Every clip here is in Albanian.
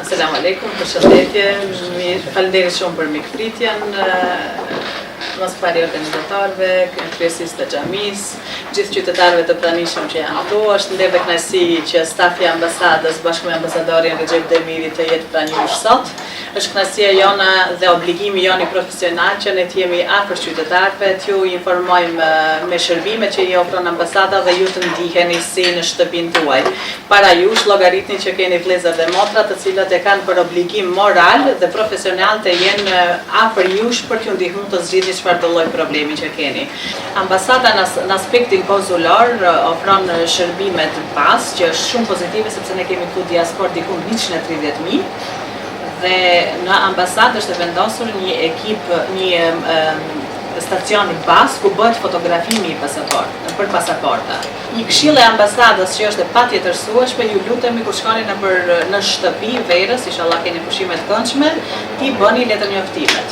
Selam aleikum, përshëndetje, mirë, faleminderit shumë për mikpritjen, mos pari organizatorëve, kryesisë të xhamisë, gjithë qytetarëve të pranishëm që janë këtu. Është ndër kënaqësi që stafi i ambasadës bashkë me ambasadorin Recep Demiri të jetë pranë jush sot. Është kënaqësia jona dhe obligimi jon i profesional që ne të jemi afër qytetarëve, t'ju informojmë me shërbimet që i ofron ambasada dhe ju të ndiheni si në shtëpinë tuaj. Para jush llogaritni që keni vëllezër dhe motra të cilët e kanë për obligim moral dhe profesional të jenë afër jush për t'ju ndihmuar të zgjidhni çfarë do lloj problemi që keni. Ambasada në aspektin konsular ofron shërbime të pasë që është shumë pozitive sepse ne kemi këtu diasporë diku 130.000 dhe në ambasadë është vendosur një ekip, një stacion bas ku bëhet fotografimi për pasaporta. Një këshill e ambasadës që është e patjetërsueshme, ju lutemi kur shkoni në shtëpi verës, inshallah keni pushime të këndshme, ti bëni letërnjoftimet.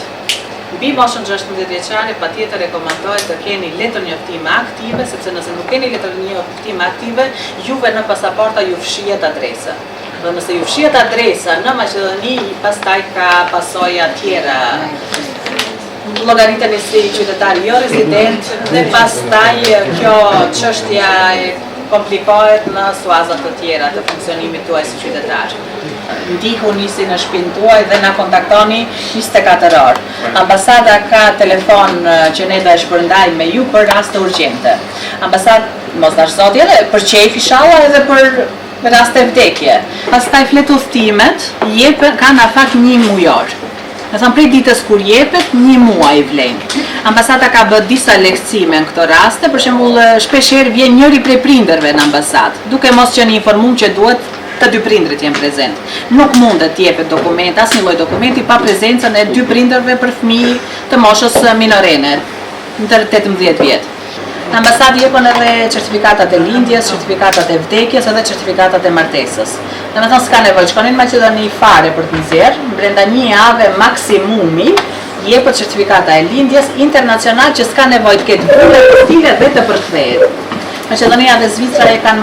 Mbi moshën 16 vjeçare patjetër rekomandohet të keni letërnjoftime aktive, sepse nëse nuk keni letërnjoftime aktive, juve në pasaporta ju fshihet adresa. Dhe nëse ju fshihet adresa në Maqedoni, pastaj ka pasoja tjera. Llogariteni si qytetar jo rezident dhe pastaj kjo çështja komplikohet në suazat të tjera të funksionimit tuaj si qytetar. Ndihuni si në shtëpinë tuaj dhe na kontaktoni 24 orë. Ambasada ka telefon që ne do e shpërndajmë me ju për raste urgjente. Ambasadë mos dash zoti edhe për qejf inshallah edhe për raste vdekje. Pastaj flet udhtimet kanë afat 1 mujor. Në thënë prej ditës kur jepet, 1 muaj vlen. Ambasada ka bërë disa lehtësime në këto raste, për shembull shpeshherë vjen njëri prej prindërve në ambasadë, duke mos qenë informuar që duhet të 2 prindrit jenë prezent. Nuk mundet të jepet dokument, asnjë lloj dokumenti pa prezencën e 2 prindërve për fëmijë të moshës minorene, ndër 18 vjet. Në ambasadë jepën edhe certifikatat e lindjes, certifikatat e vdekjes edhe certifikatat e martesës. Domethënë s'ka nevojë, shkoni në Maqedoni fare për të nxjerrë, brenda 1 jave maksimumi jepet certifikata e lindjes internacional që s'ka nevojë të ketë vëlle postile dhe të përkthehet. Maqedonia dhe Zvicra e kanë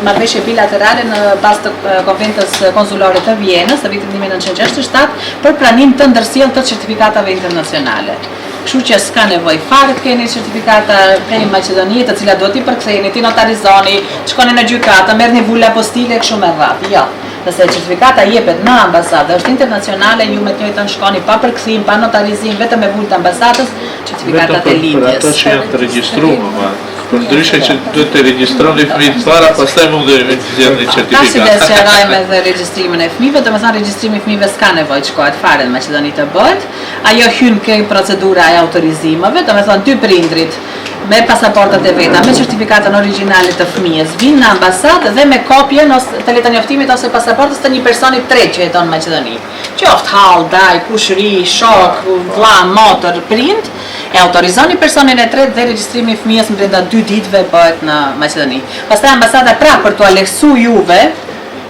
marrëveshje bilaterale në bazë të konventës konsulare të Vienës të vitit 1967 për pranim të ndërsjellë të certifikatave internacionale. Kështu që s'ka nevojë fare të keni certifikata prej Maqedonisë, të cilat do t'i përktheni, ti notarizoni, shkoni në gjykatë, merrni vula postile kështu me radhë. Jo. Nëse certifikata jepet në ambasadë, është internacionale, ju me të njëjtën shkoni pa përkthim, pa notarizim, vetëm me vulë të ambasadës, certifikatat e lindjes. Për ato që janë të regjistruar, për ndryshe që duhet të regjistroni fëmijët para, pastaj mund të zgjidhni certifikat. Tash do të sqarojmë edhe regjistrimin e fëmijëve, domethënë regjistrimi i fëmijëve s'ka nevojë të shkohet fare në Maqedoni të bëhet. Ajo hyn ke procedura e autorizimeve, domethënë 2 prindrit me pasaportat e veta, me certifikatën origjinale të fëmijës, vinë në ambasadë dhe me kopjen të letërnjoftimit ose pasaportës të një personi tretë që jeton në Maqedoni. Qoftë hall, daj, kushëri, shok, vlla, motër, prind, e autorizoni personin e tretë dhe regjistrimi i fëmijës brenda 2 ditëve bëhet në Maqedoni. Pastaj ambasada për t'u lehtësuar juve,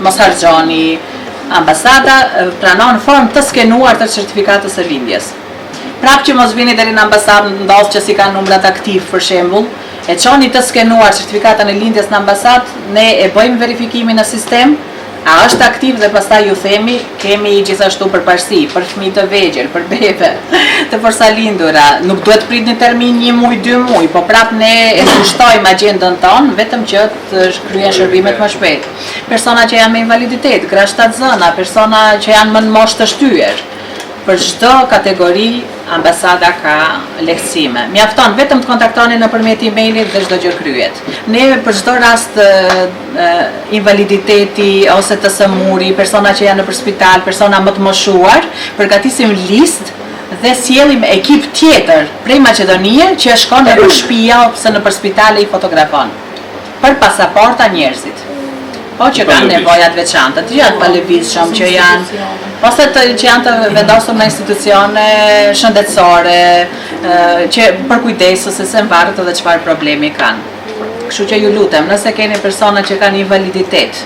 mos harxhoni. Ambasada pranon në formë të skenuar të certifikatës së lindjes. Prapë që mos vini deri në ambasadë, ndosë që si kanë numrat aktiv për shembull, e çoni të skenuar certifikatën e lindjes në ambasadë, ne e bëjmë verifikimin në sistem, a është aktiv dhe pastaj ju themi, kemi gjithashtu përparësi për fëmijë të vegjël, për bebe, të porsalindura, nuk duhet pritni termin 1 muaj, 2 muaj, po prapë ne e kushtojmë agjendën tonë, vetëm që të kryen shërbimet më shpejt. Persona që janë me invaliditet, gra shtatzëna, persona që janë më në moshë të shtyer. Për çdo kategori ambasada ka lehtësime. Mjafton vetëm të kontaktoni nëpërmjet emailit dhe çdo gjë kryhet. Ne për çdo rast invaliditeti ose të sëmuri, persona që janë nëpër spital, persona më të moshuar, përgatisim listë dhe sjellim ekip tjetër prej Maqedonie që shkon nëpër shtëpia ose nëpër spitale i fotografon. Për pasaporta njerëzit. Po që kanë nevojat veçanta, të janë palëvizshëm që janë, ose që janë të vendosur në institucione shëndetësore, që për kujdesës se mbarët edhe çfarë problemi kanë. Kështu që ju lutem, nëse keni persona që kanë invaliditet,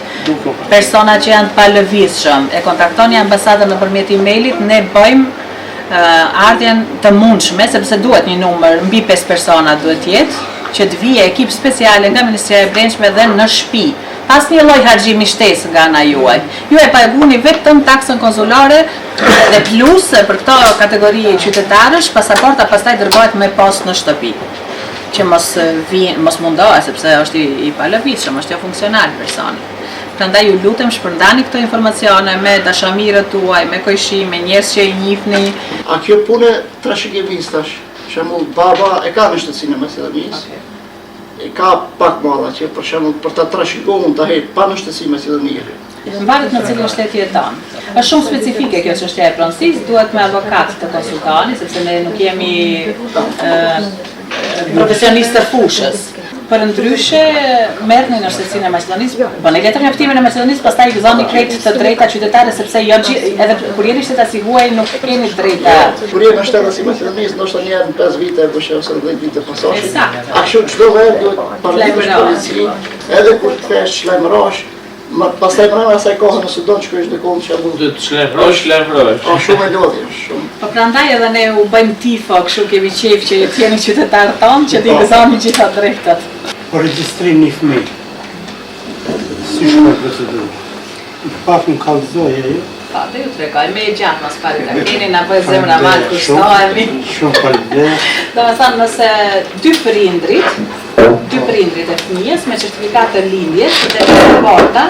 persona që janë të palëvizshëm, e kontaktoni ambasadën nëpërmjet emailit, ne bëjmë ardhjen të mundshme, sepse duhet një numër, mbi 5 persona duhet jetë, që të vijë ekip speciale nga Ministria e Brendshme dhe në shtëpi. Asnjë lloj harxhimi shtesë nga ana juaj. Ju e paguni vetëm taksën konsulare dhe plus për këto kategori qytetarësh, pasaporta pastaj dërgohet me post në shtëpi. Që mos mundohet sepse është i palëvitshëm, është jo funksional personi. Prandaj ju lutem shpërndani këto informacione me dashamirët tuaj, me kojshi, me njerëz që i njihni. A kjo punë trashëgivistash, shembull baba e ka në shtësinë e Maqedonisë. E ka pak malla që për shembull për ta trashëguar ta hedh pa në shtësinë e Maqedonisë. Mbaret në cilin shtet jeton. Është shumë specifike kjo çështja e pronësisë, duhet me avokat të konsultoni sepse ne nuk jemi profesionistë të fushës. Për ndryshe, merrni në shtësinë e Maqedonisë, bëni letër njoftimin e Maqedonisë, pastaj gëzoni krejt të drejta qytetare sepse jo edhe kur jeni shtetazi huaj nuk keni drejta. Kur jeni shtetazi i Maqedonisë, ndoshta një herë në 5 vite apo ose 10 vite pasosh. A kështu çdo herë duhet paraqitesh polici, edhe kur të thesh lajmërosh, pastaj pranë asaj kohë nëse do të shkosh në kohë që mund të lajmërosh. Shumë e lodhur, shumë. Po prandaj edhe ne u bëjmë tifo, kështu kemi qejf që të jeni qytetarë tonë që t'i gëzoni gjitha drejtat. Për regjistrimin e fëmijë. Si shkon procedura? Pak më kallëzoj ajo. Po, dhe ju tregoj, me e gjatë mos pari ta keni, na bëjë zemra mal kushtohemi. Shumë faleminderit. Domethënë nëse dy prindrit e fëmijës me certifikat të lindjes dhe pasaporta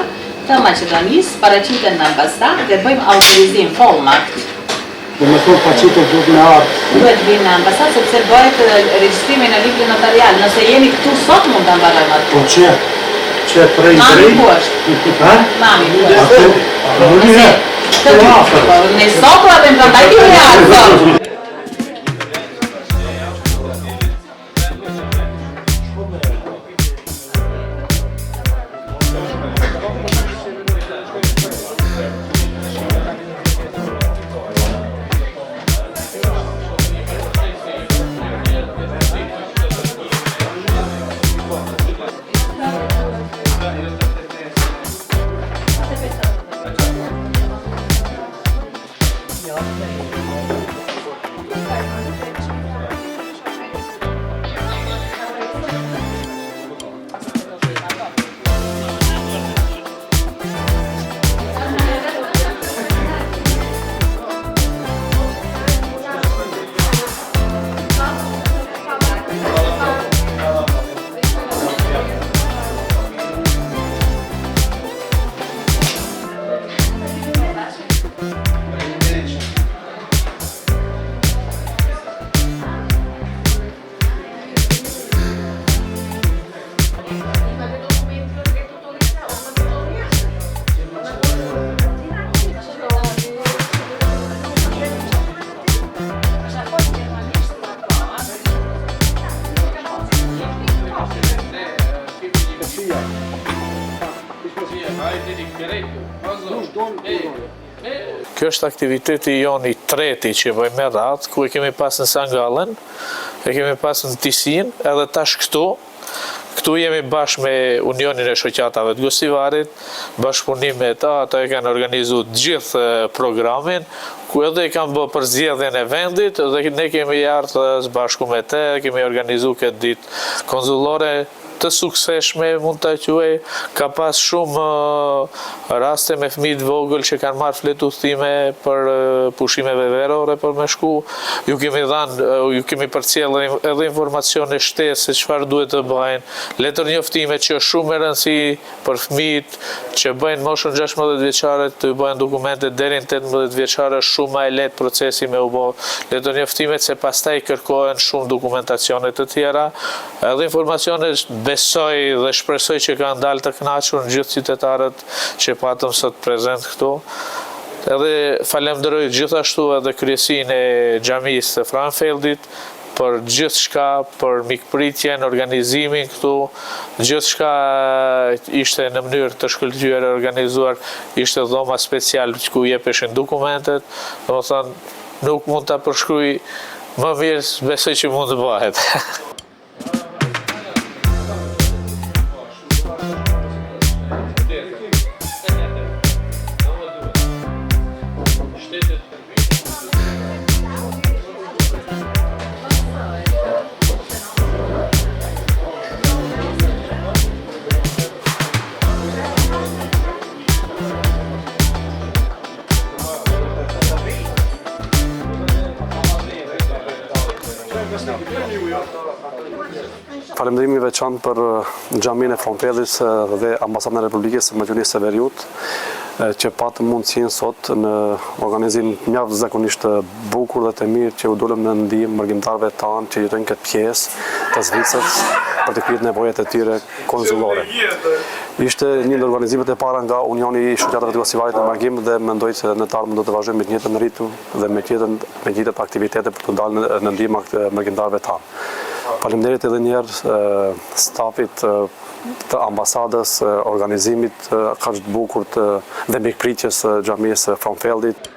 të Maqedonisë paraqiten në ambasadë dhe bëjmë autorizim Follmarkt. Dhe me thonë paqitet duhet me ardhë. Duhet vinë në ambasadë sepse bëhet regjistrimi në librin notarial. Nëse jeni këtu sot mund ta mbarojmë atë. Po që prej Mami ku është? Ha? Mami ku është? Po ne sot u abim prandaj ti ardhë. Kjo është aktiviteti jon i treti që bëjmë me radhë, ku e kemi pas në Sangallen, e kemi pas në Tisin, edhe tash këtu. Këtu jemi bashkë me Unionin e Shoqatave të Gosivarit, bashkëpunimet ato e kanë organizuar gjithë programin, ku edhe e kanë bërë përzgjedhjen e vendit, dhe ne kemi ardhur bashkë me te, kemi organizuar këtë ditë konsullore të sukseshme, mund të quaj, ka pas shumë raste me fëmijë të vogël që kanë marrë flet udhëtime për pushimeve verore për me shku. Ju kemi përcjellë edhe informacione shtesë se çfarë duhet të bëjnë, letër njoftime që është shumë e rëndësi për fëmijët që bëjnë moshën 16 vjeçare të bëjnë dokumente deri në 18 vjeçare, është shumë më e lehtë procesi me u bë letër njoftimet se pastaj kërkohen shumë dokumentacione të tjera, edhe informacione besoj dhe shpresoj që kanë dalë të kënaqur në gjithë qytetarët që patëm sot prezent këtu. Edhe falenderoj gjithashtu edhe kryesinë e xhamisë të Franfeldit për gjithçka, për mikpritjen, organizimin këtu, gjithçka ishte në mënyrë të shkëlqyer e organizuar, ishte dhoma special ku jepeshin dokumentet, domethënë nuk mund ta përshkruaj më mirë, besoj që mund të bëhet. Falemnderimi i veçantë për xhaminë e Fromfellit dhe Ambasadën e Republikës së Maqedonisë së Veriut, që patëm mundësinë sot në organizim mjaft zakonisht të bukur dhe të mirë që u dolëm në ndihmë mërgjimtarëve tanë që jetojnë këtë pjesë të Zvicrës për të kryer nevojat e tyre konsullore. Ishte një nga organizimet e para nga Unioni i Shoqatave të Kosivarit në Mërgjim dhe mendoj se në të ardhmen do të vazhdojmë me të njëjtën ritëm dhe me të njëjtat aktivitete për të dalë në ndihmë mërgjimtarëve tanë. Faleminderit edhe një herë stafit të ambasadës, organizimit kaq të bukur dhe mikpritjes së xhamisë Fromfellit.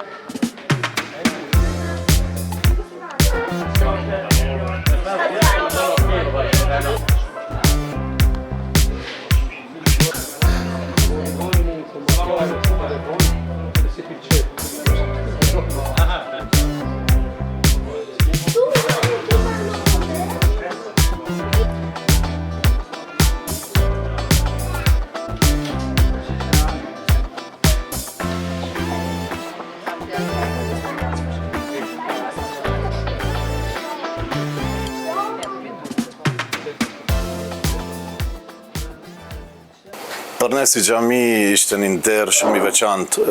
Për ne si xhami ishte një nder shumë i veçantë,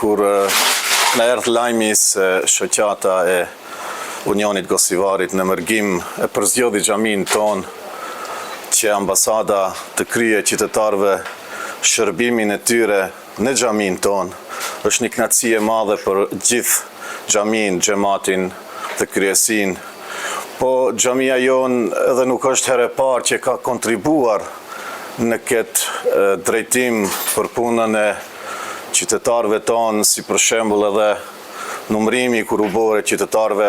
kur na erdhi lajmi se shoqata e Unionit Kosivarit në Mërgjim e përzgjodhi xhamin ton që ambasada të kryejë qytetarëve shërbimin e tyre në xhamin ton. Është një kënaqësi e madhe për gjithë xhamin, xhamatin dhe kryesin. Po xhamia jon edhe nuk është herë e parë që ka kontribuar në këtë drejtim për punën e qytetarëve tonë, si për shembull edhe numrimi kur u bore qytetarëve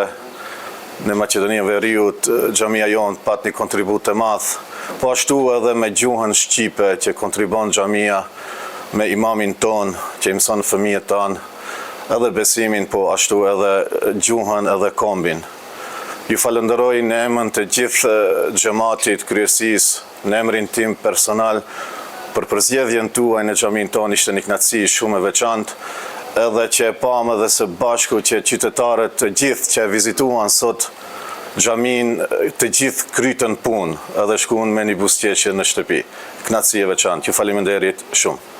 në Maqedoninë e Veriut, xhamia jon pat një kontribut të madh, po ashtu edhe me gjuhën shqipe që kontribon xhamia me imamin ton që i mëson fëmijët tanë, edhe besimin, po ashtu edhe gjuhën edhe kombin. Ju falenderoj në emrin të gjithë xhamatit, kryesisë, në emrin tim personal për përzgjedhjen tuaj në xhamin ton. Ishte një kënaqësi shumë e veçantë, edhe që e pam edhe së bashku që qytetarët të gjithë që vizituan sot xhamin të gjithë krytën punë, edhe shkuan me një buzëqeshje në shtëpi. Kënaqësi e veçantë. Ju faleminderit shumë.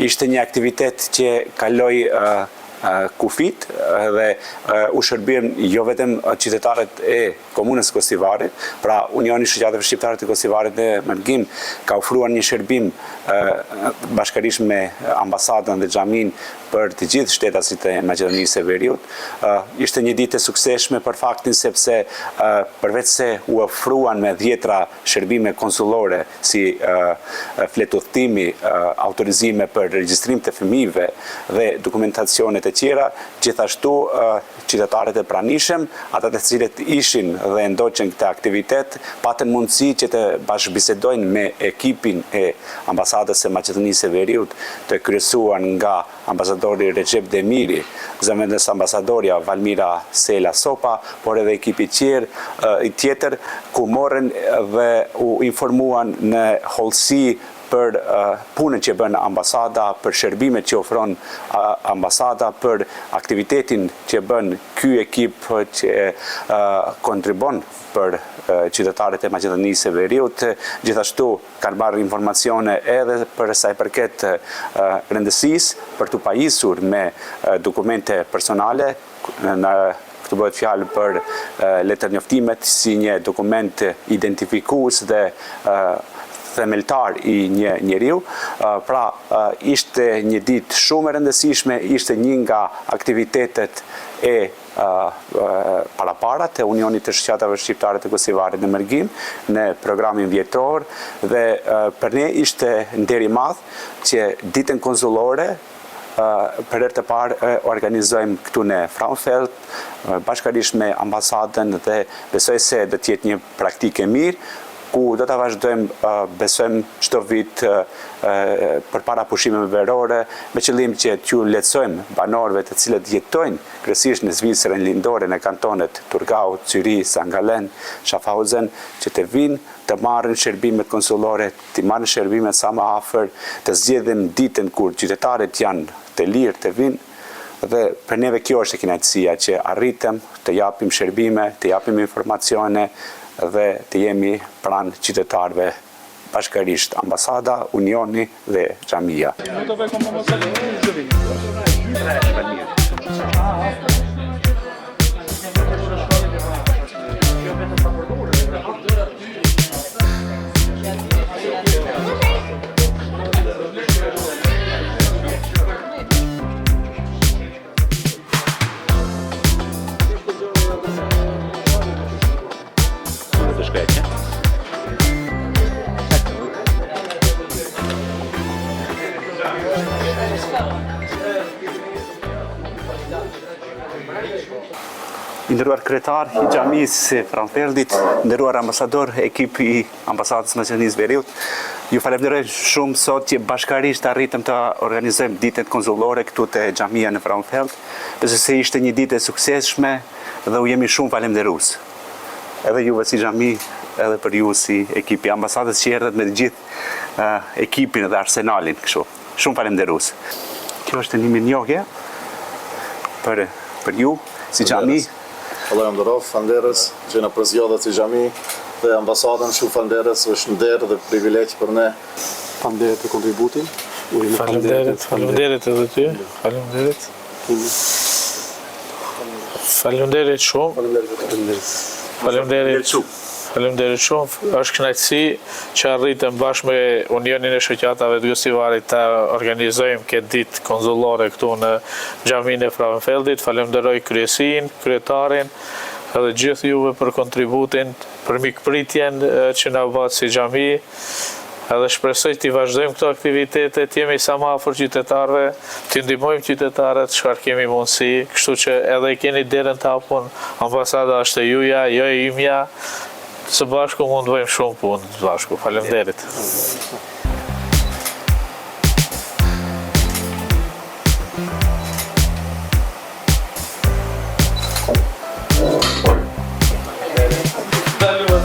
Ishte një aktivitet që kaloi kufit dhe u shërbim jo vetëm qytetarët e komunës Kosivarit, pra Unioni i Shoqatave Shqiptare të Kosivarit në Mërgjim ka ofruar një shërbim bashkërisht me ambasadën dhe xhamin për të gjithë shtetasit e Maqedonisë së Veriut. Ishte një ditë e suksesshme për faktin sepse përveç se u ofruan me 10 shërbime konsullore si fletudhtimi, autorizime për regjistrim të fëmijëve dhe dokumentacionet e tjera, gjithashtu qytetarët e pranishëm, ata të cilët ishin dhe ndoqën këtë aktivitet, patën mundësi që të bashkëbisedojnë me ekipin e ambasadës së Maqedonisë së Veriut, të kryesuar nga ambasadori Recep Demiri, zëvendës ambasadorja Valmira Sela Sopa, por edhe ekipi tjetër, ku morën dhe u informuan në hollësi për punën që bën ambasada, për shërbimet që ofron ambasada, për aktivitetin që bën ky ekip që kontribon për qytetarët e Maqedonisë së Veriut. Gjithashtu kanë marrë informacione edhe për sa i përket rëndësisë për të pajisur me dokumente personale. Këtu bëhet fjalë për letërnjoftimet si një dokument identifikues dhe themeltar i një njeriu. Pra, ishte një ditë shumë e rëndësishme, ishte një nga aktivitetet e parapara të Unionit të Shoqatave Shqiptare të Kosivarit në Mërgjim në programin vjetor dhe për ne ishte nder i madh që ditën konsullore për herë të parë organizojmë këtu në Frauenfeld bashkërisht me ambasadën dhe besoj se do të jetë një praktikë e mirë ku do ta vazhdojmë, besojmë çdo vit përpara pushimeve verore, me qëllim që t'ju lehtësojmë banorëve të cilët jetojnë kryesisht në Zvicrën lindore në kantonet Turgau, Zyri, Sangalen, Schaffhausen, që të vinë të marrin shërbimet konsullore, të marrin shërbimet sa më afër, të zgjedhin ditën kur qytetarët janë të lirë të vinë. Dhe për neve kjo është e kënaqësia që arritëm të japim shërbime, të japim informacione dhe të jemi pranë qytetarëve bashkërisht ambasada, Unioni dhe xhamia. Nderuar kryetar i xhamisë Franfeldit, nderuar ambasador, ekipi i ambasadës Maqedonisë Veriut, ju falenderoj shumë sot që bashkarisht arritëm të organizojmë ditën konsullore këtu te xhamia në Franfeld, pse se ishte një ditë e suksesshme dhe u jemi shumë falenderues. Edhe juve si xhami, edhe për ju si ekipi i ambasadës që erdhët me të gjithë ekipin dhe arsenalin kështu. Shumë falenderues. Kjo është një minjohje për ju si xhami. Falenderoj falënderës që na përzgjedhët si xhami dhe ambasadën shumë falënderës, është nder dhe privilegj për ne. Faleminderit për kontributin. Faleminderit edhe ty. Faleminderit. Faleminderit shumë. Faleminderit shumë. Është kënaqësi që arritëm bashkë me Unionin e Shoqatave të Gosivarit të organizojmë këtë ditë konsullore këtu në xhaminë e Franfeldit. Falenderoj kryesinë, kryetarin edhe gjithë juve për kontributin, për mikpritjen që na bët si xhami. Edhe shpresoj t'i vazhdojmë këto aktivitete, t'jemi sa më afër qytetarëve, t'i ndihmojmë qytetarët çfarë kemi mundësi, kështu që edhe keni derën të hapur, ambasada është e juja, jo e imja. Së bashku mund të bëjmë shumë punë së bashku. Faleminderit. Saludos,